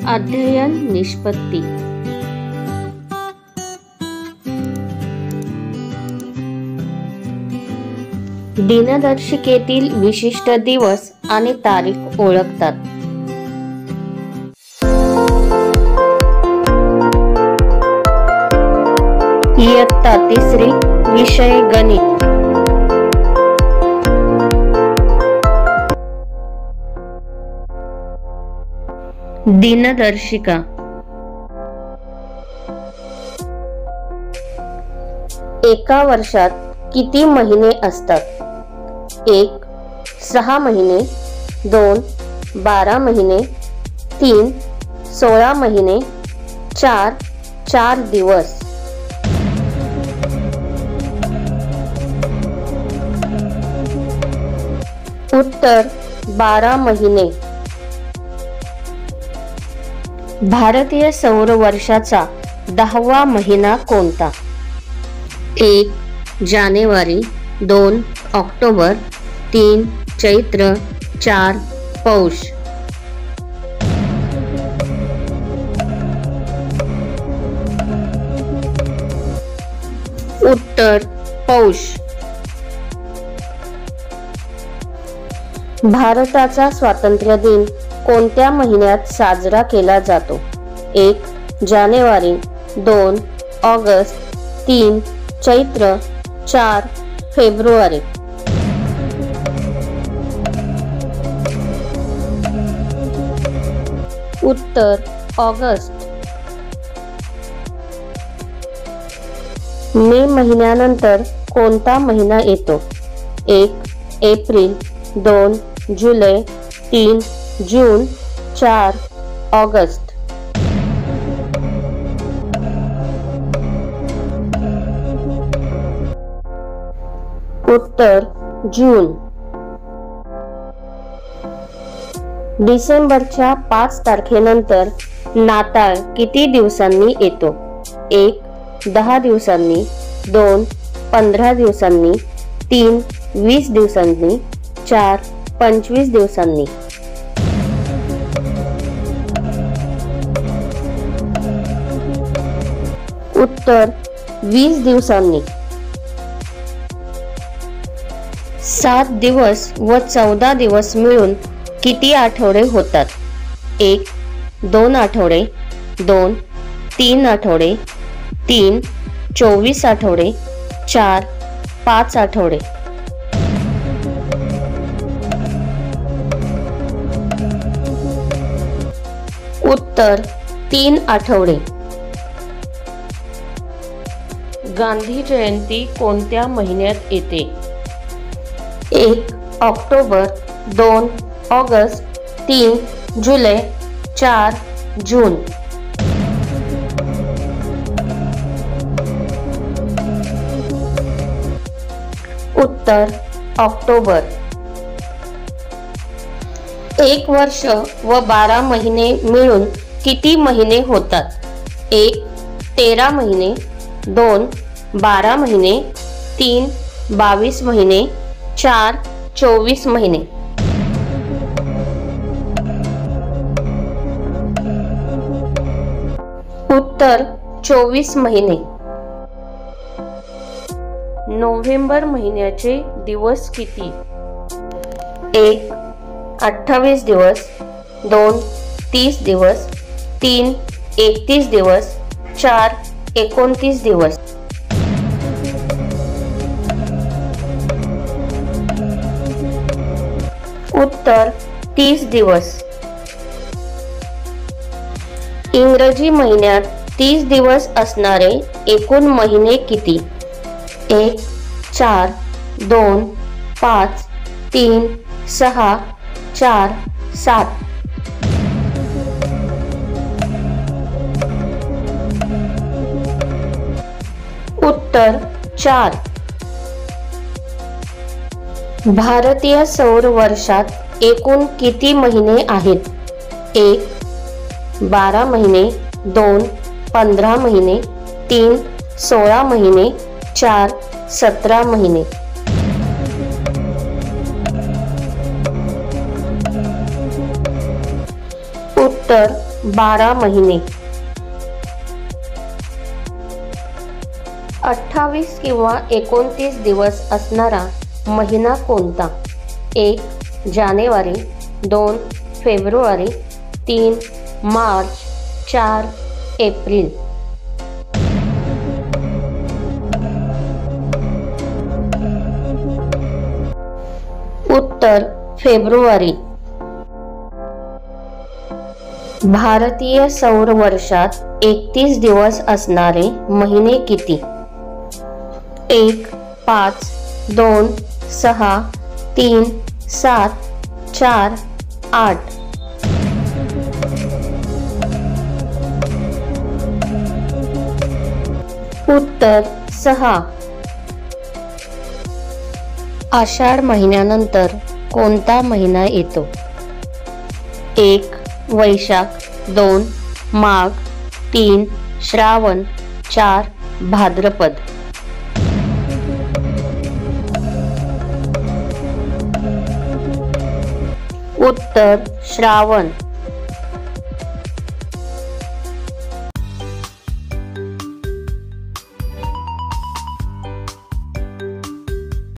अध्ययन निष्पत्ती। दिनदर्शिकेतील विशिष्ट दिवस आणि तारीख ओळखतात। इयत्ता तिसरी, विषय गणित। दिनदर्शिका। एका वर्षात किती महिने असतात? 1. 6 महिने, 2. 12 महिने, 3. 16 महिने, 4. 4 दिवस। उत्तर 12 महिने। भारतीय सौर वर्षाचा 10वा महिना कोणता? 1. जानेवारी, 2. ऑक्टोबर, 3. चैत्र, 4. पौष। उत्तर पौष। भारताचा स्वातंत्र्य दिन कोणत्या महिन्यात साजरा केला जातो? 1. जानेवारी, 2. ऑगस्ट, 3. चैत्र, 4. फेब्रुवारी। उत्तर ऑगस्ट। मे महिन्यानंतर कोणता महिना येतो? 1. एप्रिल, 2. जुलै, 3. जून, 4. ऑगस्ट। उत्तर जून। डिसेंबरच्या 5 तारखेनंतर नाताळ किती दिवसांनी येतो? 1. 10 दिवसांनी, 2. 15 दिवसांनी, 3. 20 दिवसांनी, 4. 25 दिवसांनी। उत्तर 20 दिवसांनी। 7 दिवस व 14 दिवस मिळून किती आठवडे होतात? 1. 2 आठवडे, 2. 3 आठवडे, 3. 24 आठवडे, 4. 5 आठवडे। उत्तर 3 आठवडे। गांधी जयंती कोणत्या महिन्यात येते? 1. ऑक्टोबर, 2. ऑगस्ट, 3. जुलै, 4. जून। उत्तर ऑक्टोबर। 1 वर्ष व 12 महिने मिळून किती महिने होतात? 1. 13 महिने, 2. 12 महिने, 3. 22 महिने, 4. 24 महिने। उत्तर 24 महिने। नोव्हेंबर महिन्याचे दिवस किती? 1. 28 दिवस, 2. 30 दिवस, 3. 31 दिवस, 4. 29 दिवस। उत्तर 30 दिवस। इंग्रजी महिन्यात 30 दिवस असणारे एकूण महिने किती? 1. 4. 2. 5. 3. 6. 4. 7। उत्तर 4। भारतीय सौर वर्षात एकूण किती महिने आहेत? 1. 12 महिने, 2. 15 महिने, 3. 16 महिने, 4. 17 महिने। उत्तर 12 महिने. 28 किंवा 29 दिवस असणारा महिना कोणता? 1 जानेवारी, 2 फेब्रुवारी, 3 मार्च, 4 एप्रिल. उत्तर फेब्रुवारी. भारतीय सौर वर्षात 31 दिवस असणारे महिने किती? 1 5, 2 6, 3 7, 4 8. उत्तर 6. आषाढ महिन्यानंतर कोणता महिना येतो? 1 वैशाख, 2 माघ, 3 श्रावण, 4 भाद्रपद. उत्तर श्रावण.